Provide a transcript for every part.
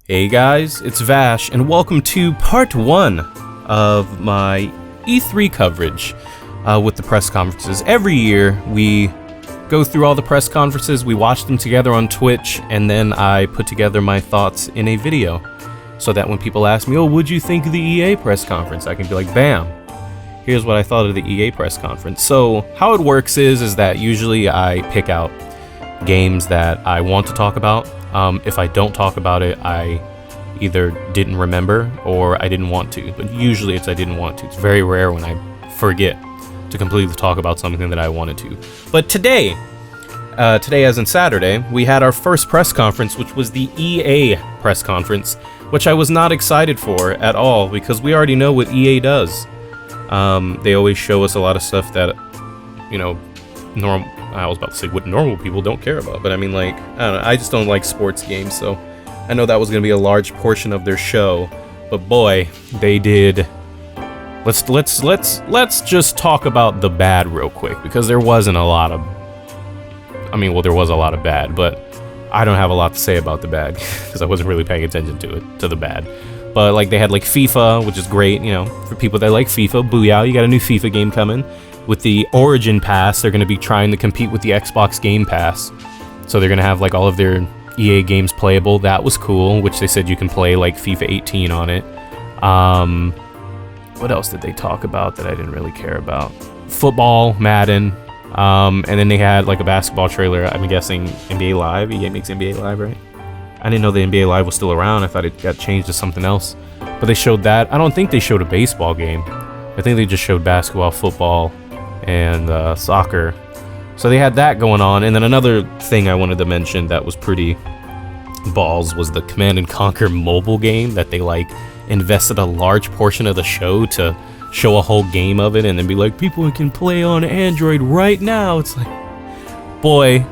Hey guys, it's Vash, and welcome to part 1 of my E3 coverage with the press conferences. Every year, we go through all the press conferences, we watch them together on Twitch, and then I put together my thoughts in a video, so that when people ask me, oh, what'd you think of the EA press conference? I can be like, bam, here's what I thought of the EA press conference. So, how it works is that usually I pick out games that I want to talk about. If I don't talk about it, I either didn't remember or I didn't want to. But usually it's I didn't want to. It's very rare when I forget to completely talk about something that I wanted to. But today as in Saturday, we had our first press conference, which was the EA press conference, which I was not excited for at all because we already know what EA does. They always show us a lot of stuff that, you know, I was about to say what normal people don't care about, but I mean, like, I don't know, I just don't like sports games, so I know that was going to be a large portion of their show, but boy, they did. Let's just talk about the bad real quick, because there wasn't a lot of, there was a lot of bad, but I don't have a lot to say about the bad, because I wasn't really paying attention to the bad. But, like, they had, like, FIFA, which is great, you know, for people that like FIFA, booyah, you got a new FIFA game coming. With the Origin Pass, they're going to be trying to compete with the Xbox Game Pass. So they're going to have, like, all of their EA games playable. That was cool, which they said you can play, like, FIFA 18 on it. What else did they talk about that I didn't really care about? Football, Madden, and then they had, like, a basketball trailer. I'm guessing NBA Live. EA makes NBA Live, right? I didn't know the NBA Live was still around. I thought it got changed to something else. But they showed that. I don't think they showed a baseball game. I think they just showed basketball, football, and soccer. So they had that going on. And then another thing I wanted to mention that was pretty balls was the Command & Conquer mobile game that they, like, invested a large portion of the show to show a whole game of it and then be like, people can play on Android right now. It's like, boy,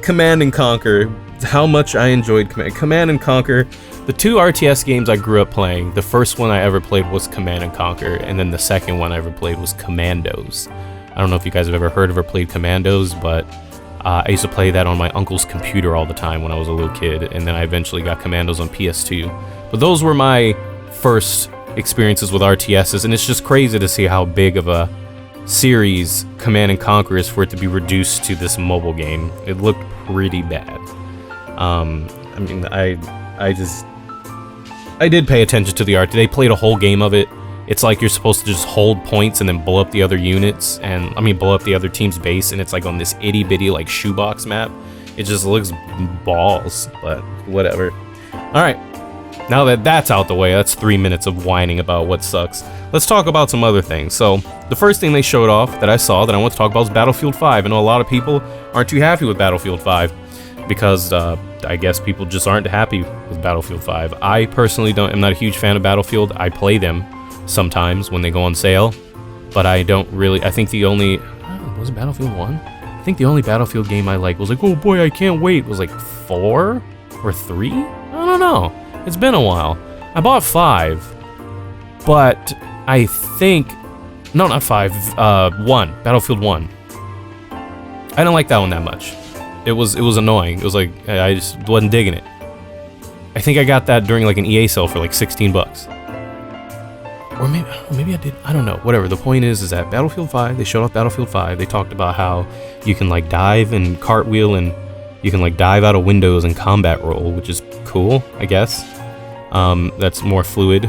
Command & Conquer. How much I enjoyed Command & Conquer. The two RTS games I grew up playing, the first one I ever played was Command & Conquer, and then the second one I ever played was Commandos. I don't know if you guys have ever heard of or played Commandos, but I used to play that on my uncle's computer all the time when I was a little kid, and then I eventually got Commandos on PS2. But those were my first experiences with RTSs, and it's just crazy to see how big of a series Command & Conquer is for it to be reduced to this mobile game. It looked pretty bad. I did pay attention to the art. They played a whole game of it. It's like you're supposed to just hold points and then blow up the other units, blow up the other team's base, and it's like on this itty-bitty, like, shoebox map. It just looks balls, but whatever. Alright, now that that's out the way, that's 3 minutes of whining about what sucks. Let's talk about some other things. So, the first thing they showed off that I saw that I want to talk about is Battlefield 5. I know a lot of people aren't too happy with Battlefield 5. Because I guess people just aren't happy with Battlefield 5. I personally am not a huge fan of Battlefield. I play them sometimes when they go on sale, but I don't really. I think the only was it Battlefield 1? I think the only Battlefield game I like was like, oh boy, I can't wait. Was like 4 or 3? I don't know. It's been a while. I bought 5, but I think not 5. 1 Battlefield 1. I didn't like that one that much. It was annoying. It was like, I just wasn't digging it. I think I got that during, like, an EA sale for like $16. Or maybe I did. I don't know. Whatever. The point is that Battlefield 5, they showed off Battlefield 5. They talked about how you can, like, dive and cartwheel, and you can, like, dive out of windows and combat roll, which is cool, I guess. That's more fluid.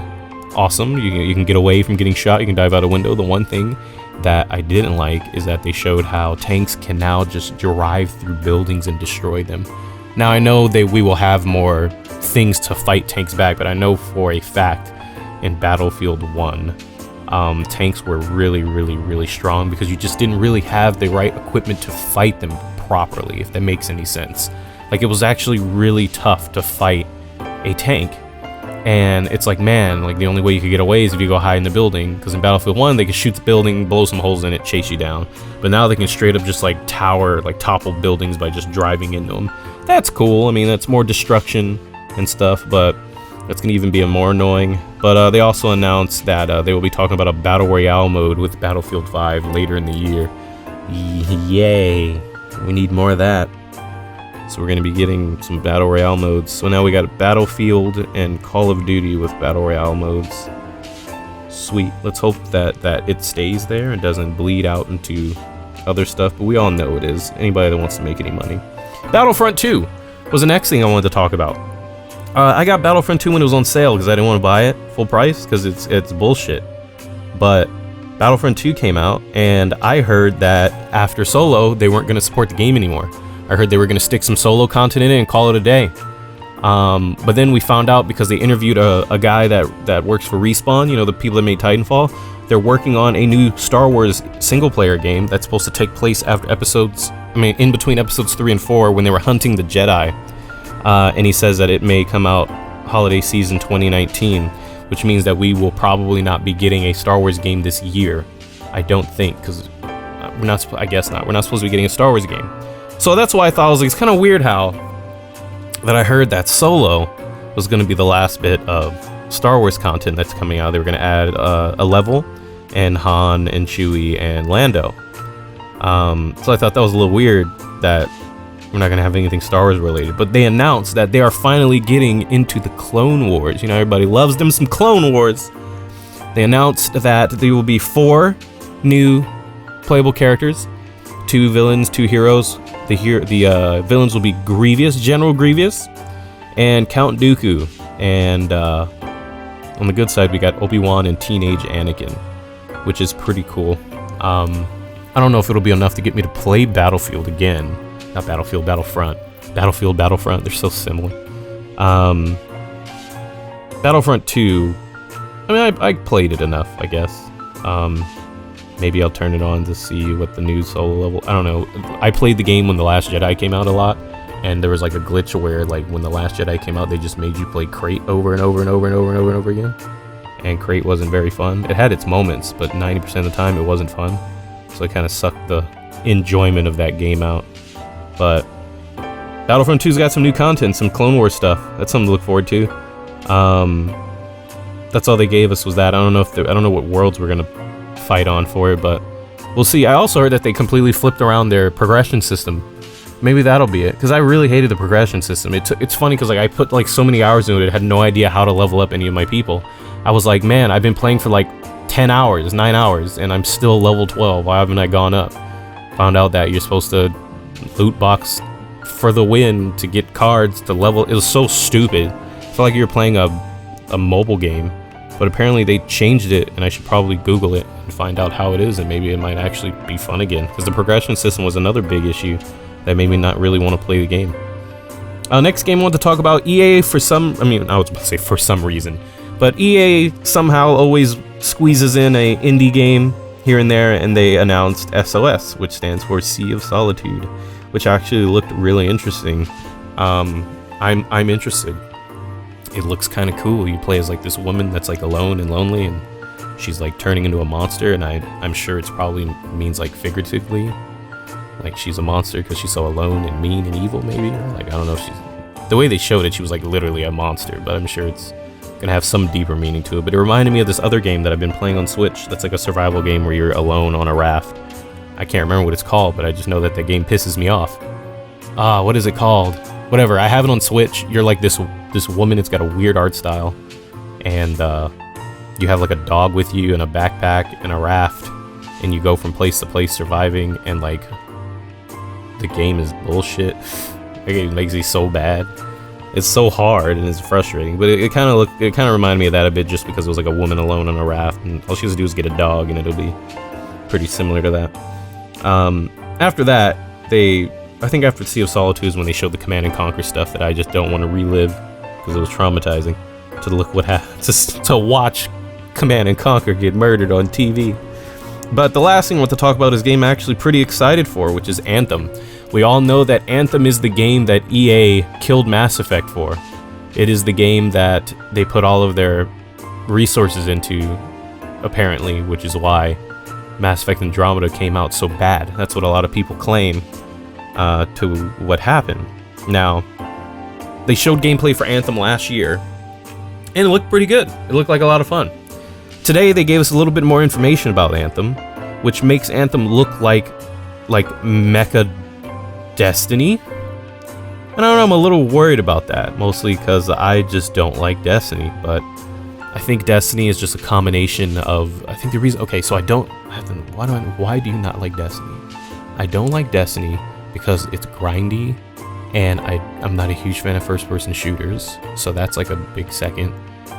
Awesome. You can get away from getting shot. You can dive out a window. The one thing that I didn't like is that they showed how tanks can now just drive through buildings and destroy them. Now I know we will have more things to fight tanks back, but I know for a fact in Battlefield 1, tanks were really, really, really strong because you just didn't really have the right equipment to fight them properly, if that makes any sense. Like, it was actually really tough to fight a tank. And it's like, man, like, the only way you could get away is if you go hide in the building. Because in Battlefield 1, they could shoot the building, blow some holes in it, chase you down. But now they can straight up just, like, topple buildings by just driving into them. That's cool. I mean, that's more destruction and stuff, but that's going to even be more annoying. But they also announced that they will be talking about a Battle Royale mode with Battlefield 5 later in the year. Yay. We need more of that. So we're going to be getting some Battle Royale modes. So now we got Battlefield and Call of Duty with Battle Royale modes. Sweet. Let's hope that it stays there and doesn't bleed out into other stuff, but we all know it is. Anybody that wants to make any money. Battlefront 2 was the next thing I wanted to talk about. I got Battlefront 2 when it was on sale because I didn't want to buy it full price because it's bullshit. But Battlefront 2 came out, and I heard that after Solo, they weren't going to support the game anymore. I heard they were going to stick some solo content in it and call it a day. But then we found out because they interviewed a guy that works for Respawn, you know, the people that made Titanfall. They're working on a new Star Wars single-player game that's supposed to take place after in between episodes 3 and 4 when they were hunting the Jedi. And he says that it may come out holiday season 2019, which means that we will probably not be getting a Star Wars game this year. I don't think, because I guess not. We're not supposed to be getting a Star Wars game. So that's why I thought, it's kind of weird how that I heard that Solo was going to be the last bit of Star Wars content that's coming out. They were going to add a level and Han and Chewie and Lando. So I thought that was a little weird that we're not going to have anything Star Wars related. But they announced that they are finally getting into the Clone Wars. You know, everybody loves them some Clone Wars. They announced that there will be 4 new playable characters, 2 villains, 2 heroes. The villains will be Grievous, General Grievous, and Count Dooku. And on the good side, we got Obi-Wan and Teenage Anakin, which is pretty cool. I don't know if it'll be enough to get me to play Battlefield again. Not Battlefield, Battlefront. Battlefield, Battlefront, they're so similar. Battlefront 2, I mean, I played it enough, I guess. Maybe I'll turn it on to see what the new solo level... I don't know. I played the game when The Last Jedi came out a lot, and there was like a glitch where like when The Last Jedi came out, they just made you play Crate over and over and over and over and over and over again. And Crate wasn't very fun. It had its moments, but 90% of the time it wasn't fun. So it kind of sucked the enjoyment of that game out. But Battlefront 2's got some new content, some Clone Wars stuff. That's something to look forward to. That's all they gave us was that. I don't know what worlds we're gonna fight on for it, but we'll see. I also heard that they completely flipped around their progression system. Maybe that'll be it, because I really hated the progression system. It's funny because like I put like so many hours into it, had no idea how to level up any of my people. I was like, man, I've been playing for like 10 hours, 9 hours, and I'm still level 12. Why haven't I gone up? Found out that you're supposed to loot box for the win to get cards to level. It was so stupid. It felt like you were playing a mobile game, but apparently they changed it, and I should probably Google it and find out how it is, and maybe it might actually be fun again, because the progression system was another big issue that made me not really want to play the game. Next game I want to talk about, EA I was about to say for some reason, but EA somehow always squeezes in a indie game here and there, and they announced SOS, which stands for Sea of Solitude, which actually looked really interesting. I'm interested. It looks kind of cool. You play as like this woman that's like alone and lonely, and she's like turning into a monster, and I'm sure it's probably means like figuratively, like she's a monster because she's so alone and mean and evil, maybe. Like I don't know if the way they showed it, she was like literally a monster, but I'm sure it's gonna have some deeper meaning to it. But it reminded me of this other game that I've been playing on Switch that's like a survival game where you're alone on a raft. I can't remember what it's called, but I just know that the game pisses me off. What is it called? Whatever, I have it on Switch. You're like this woman, it's got a weird art style, and you have like a dog with you and a backpack and a raft, and you go from place to place surviving, and like the game is bullshit. It makes me so bad. It's so hard and it's frustrating, but it kind of reminded me of that a bit, just because it was like a woman alone on a raft, and all she has to do is get a dog, and it'll be pretty similar to that. After that, I think after Sea of Solitude is when they showed the Command and Conquer stuff that I just don't want to relive because it was traumatizing to look what happened, to watch Command and Conquer get murdered on TV. But the last thing I want to talk about is a game I'm actually pretty excited for, which is Anthem. We all know that Anthem is the game that EA killed Mass Effect for. It is the game that they put all of their resources into, apparently, which is why Mass Effect Andromeda came out so bad. That's what a lot of people claim to what happened. Now, they showed gameplay for Anthem last year, and it looked pretty good. It looked like a lot of fun. Today, they gave us a little bit more information about Anthem, which makes Anthem look like Mecha Destiny. And I don't know, I'm a little worried about that, mostly because I just don't like Destiny, but I think Destiny is just a combination of, I think the reason, okay, so I don't, why do you not like Destiny? I don't like Destiny because it's grindy, and I'm not a huge fan of first-person shooters, so that's like a big second,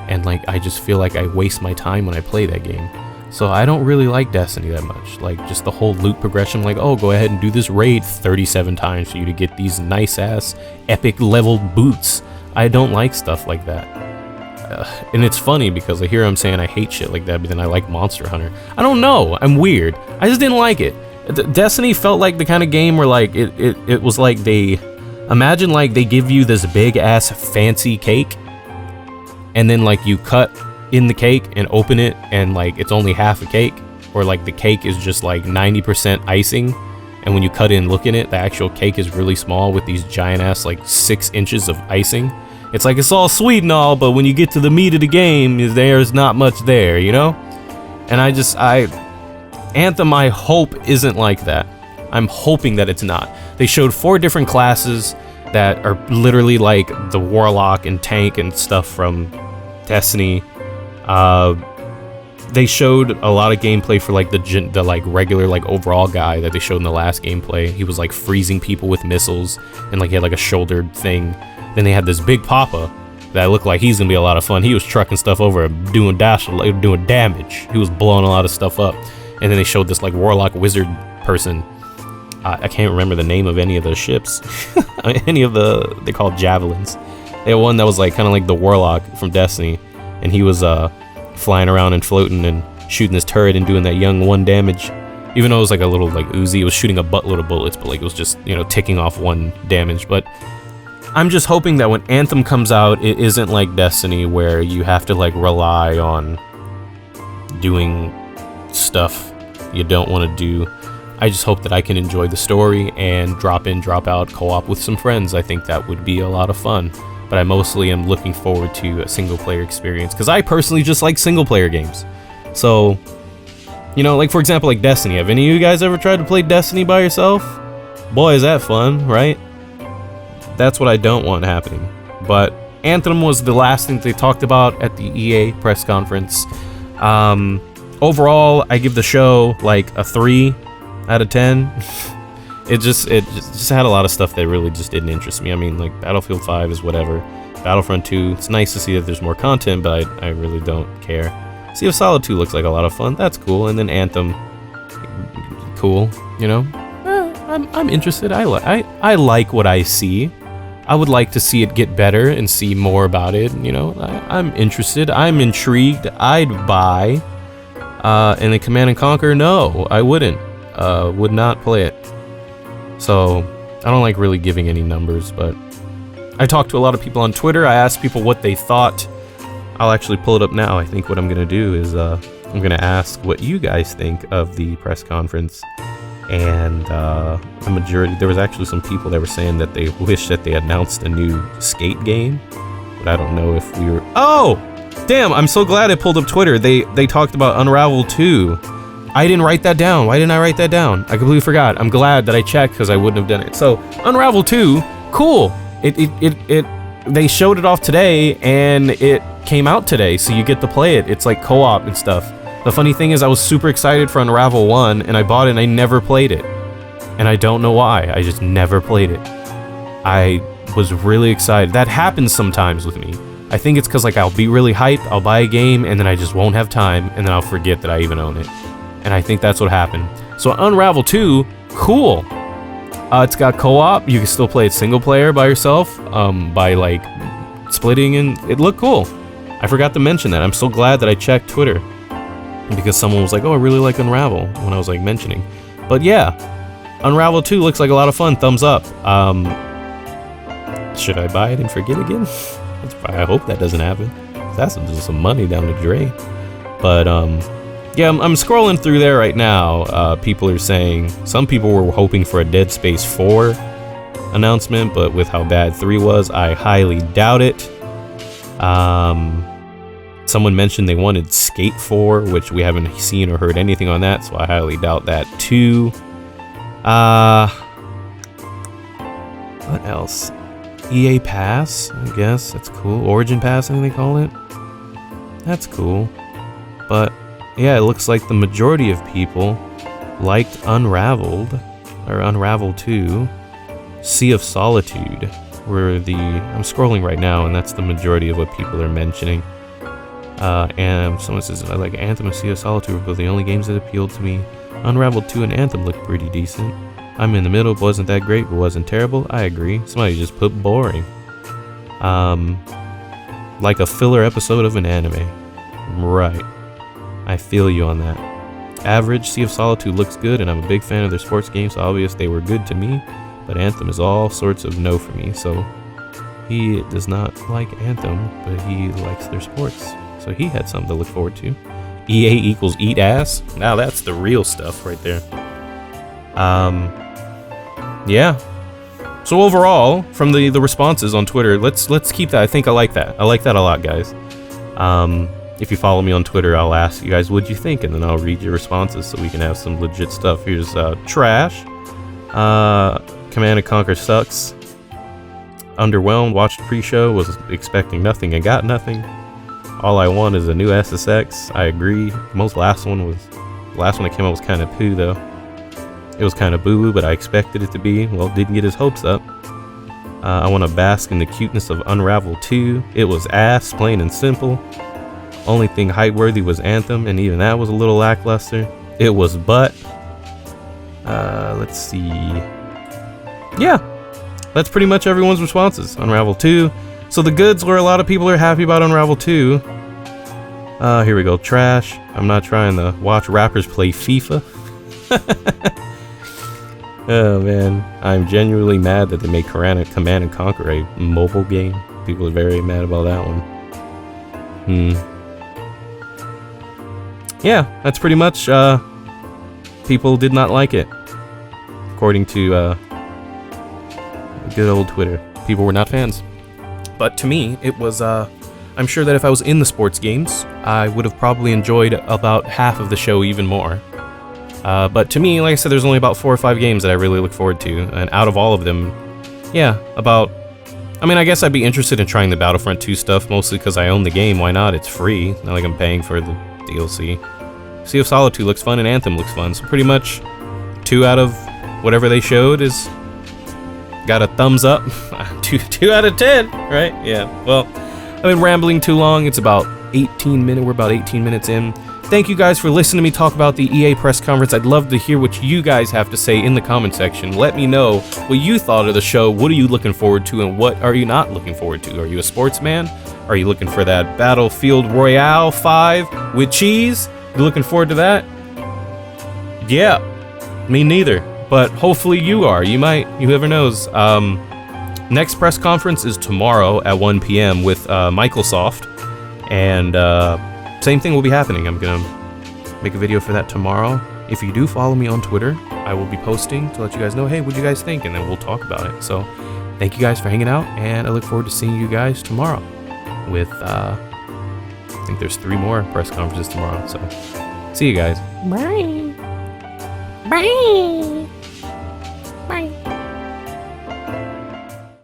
and like, I just feel like I waste my time when I play that game. So I don't really like Destiny that much, like just the whole loot progression, like, oh, go ahead and do this raid 37 times for you to get these nice ass epic level boots. I don't like stuff like that. And it's funny because I hear I'm saying I hate shit like that, but then I like Monster Hunter. I don't know, I'm weird. I just didn't like it. Destiny felt like the kind of game where like it was like imagine like they give you this big ass fancy cake, and then like you cut in the cake and open it and like it's only half a cake, or like the cake is just like 90% icing, and when you cut in and look in it, the actual cake is really small with these giant ass like 6 inches of icing. It's like it's all sweet and all, but when you get to the meat of the game, there's not much there, you know? And Anthem, I hope isn't like that. I'm hoping that it's not. They showed 4 different classes that are literally like the Warlock and Tank and stuff from Destiny. They showed a lot of gameplay for like the like regular like overall guy that they showed in the last gameplay. He was like freezing people with missiles, and like he had like a shouldered thing. Then they had this big Papa that looked like he's gonna be a lot of fun. He was trucking stuff over, doing damage. He was blowing a lot of stuff up. And then they showed this like Warlock wizard person. I can't remember the name of any of those ships. They called javelins. They had one that was like kind of like the Warlock from Destiny, and he was flying around and floating and shooting this turret and doing that young 1 damage. Even though it was like a little like Uzi, it was shooting a buttload of bullets, but like it was just, you know, ticking off 1 damage. But I'm just hoping that when Anthem comes out, it isn't like Destiny where you have to like rely on doing stuff you don't want to do. I just hope that I can enjoy the story and drop in, drop out, co-op with some friends. I think that would be a lot of fun. But I mostly am looking forward to a single-player experience, because I personally just like single-player games. So, you know, like for example, like Destiny. Have any of you guys ever tried to play Destiny by yourself? Boy, is that fun, right? That's what I don't want happening. But Anthem was the last thing they talked about at the EA press conference. Overall, I give the show like a 3 out of 10. It just had a lot of stuff that really just didn't interest me. I mean, like Battlefield 5 is whatever. Battlefront 2, it's nice to see that there's more content, but I really don't care. Sea of Solitude looks like a lot of fun. That's cool. And then Anthem, cool. You know, I'm interested. I like what I see. I would like to see it get better and see more about it. You know, I'm interested. I'm intrigued. I'd buy. And then Command and Conquer, no, I wouldn't. Would not play it. So I don't like really giving any numbers, but I talked to a lot of people on Twitter. I asked people what they thought. I'll actually pull it up now. I think what I'm gonna do is I'm gonna ask what you guys think of the press conference. And the majority, there was actually some people that were saying that they wish that they announced a new skate game, but I don't know if we were. Oh, damn! I'm so glad I pulled up Twitter. They talked about Unravel 2. I didn't write that down. Why didn't I write that down? I completely forgot. I'm glad that I checked because I wouldn't have done it. So Unravel 2, cool. They showed it off today and it came out today, so you get to play it. It's like co-op and stuff. The funny thing is I was super excited for Unravel 1 and I bought it and I never played it. And I don't know why. I just never played it. I was really excited. That happens sometimes with me. I think it's because like I'll be really hyped, I'll buy a game, and then I just won't have time, and then I'll forget that I even own it. And I think that's what happened. So Unravel 2, cool. It's got co-op. You can still play it single player by yourself, by like splitting, and it looked cool. I forgot to mention that. I'm so glad that I checked Twitter, because someone was like, oh, I really like Unravel, when I was like mentioning. But yeah, Unravel 2 looks like a lot of fun. Thumbs up. Should I buy it and forget again? I hope that doesn't happen. That's just some money down the drain. But yeah, I'm scrolling through there right now. People are saying, some people were hoping for a Dead Space 4 announcement, but with how bad 3 was, I highly doubt it. Someone mentioned they wanted Skate 4, which we haven't seen or heard anything on that, so I highly doubt that too. What else? EA Pass, I guess. That's cool. Origin Pass, I think they call it. That's cool. But yeah, it looks like the majority of people liked Unravel 2. Sea of Solitude I'm scrolling right now, and that's the majority of what people are mentioning. And someone says, I like Anthem and Sea of Solitude were the only games that appealed to me. Unravel 2 and Anthem looked pretty decent. I'm in the middle, wasn't that great, but wasn't terrible. I agree. Somebody just put boring. Like a filler episode of an anime. Right. I feel you on that. Average, Sea of Solitude looks good, and I'm a big fan of their sports games, so obvious they were good to me. But Anthem is all sorts of no for me, so he does not like Anthem, but he likes their sports. So he had something to look forward to. EA equals eat ass. Now that's the real stuff right there. Yeah. So overall, from the responses on Twitter, let's keep that. I think I like that. I like that a lot, guys. If you follow me on Twitter, I'll ask you guys what'd you think, and then I'll read your responses so we can have some legit stuff. Here's Trash. Command & Conquer sucks. Underwhelmed. Watched pre-show. Was expecting nothing and got nothing. All I want is a new SSX. I agree. The last one that came out was kind of poo though. It was kind of boo-boo, but I expected it to be. Well, didn't get his hopes up. I want to bask in the cuteness of Unravel 2. It was ass, plain and simple. Only thing hype-worthy was Anthem, and even that was a little lackluster. It was butt. Let's see. Yeah, that's pretty much everyone's responses. Unravel 2. So the goods were a lot of people are happy about Unravel 2. Here we go. Trash. I'm not trying to watch rappers play FIFA. Oh man, I'm genuinely mad that they made Command & Conquer a mobile game. People are very mad about that one. Yeah, that's pretty much, people did not like it. According to, good old Twitter. People were not fans. But to me, it was, I'm sure that if I was in the sports games, I would have probably enjoyed about half of the show even more. But to me, like I said, there's only about 4 or 5 games that I really look forward to. And out of all of them, yeah, I guess I'd be interested in trying the Battlefront 2 stuff, mostly because I own the game. Why not? It's free. Not like I'm paying for the DLC. Sea of Solitude looks fun, and Anthem looks fun. So pretty much 2 out of whatever they showed is got a thumbs up. 2 out of 10, right? Yeah. Well, I've been rambling too long. It's about 18 minutes. We're about 18 minutes in. Thank you guys for listening to me talk about the EA press conference. I'd love to hear what you guys have to say in the comment section. Let me know what you thought of the show. What are you looking forward to, and what are you not looking forward to? Are you a sportsman? Are you looking for that Battlefield Royale 5 with cheese? You looking forward to that? Yeah, me neither. But hopefully you are. You never knows. Next press conference is tomorrow at 1 p.m. with Microsoft, and same thing will be happening. I'm gonna make a video for that tomorrow. If you do follow me on Twitter, I will be posting to let you guys know, hey, what'd you guys think? And then we'll talk about it. So thank you guys for hanging out, and I look forward to seeing you guys tomorrow with, I think there's 3 more press conferences tomorrow. So see you guys. Bye. Bye.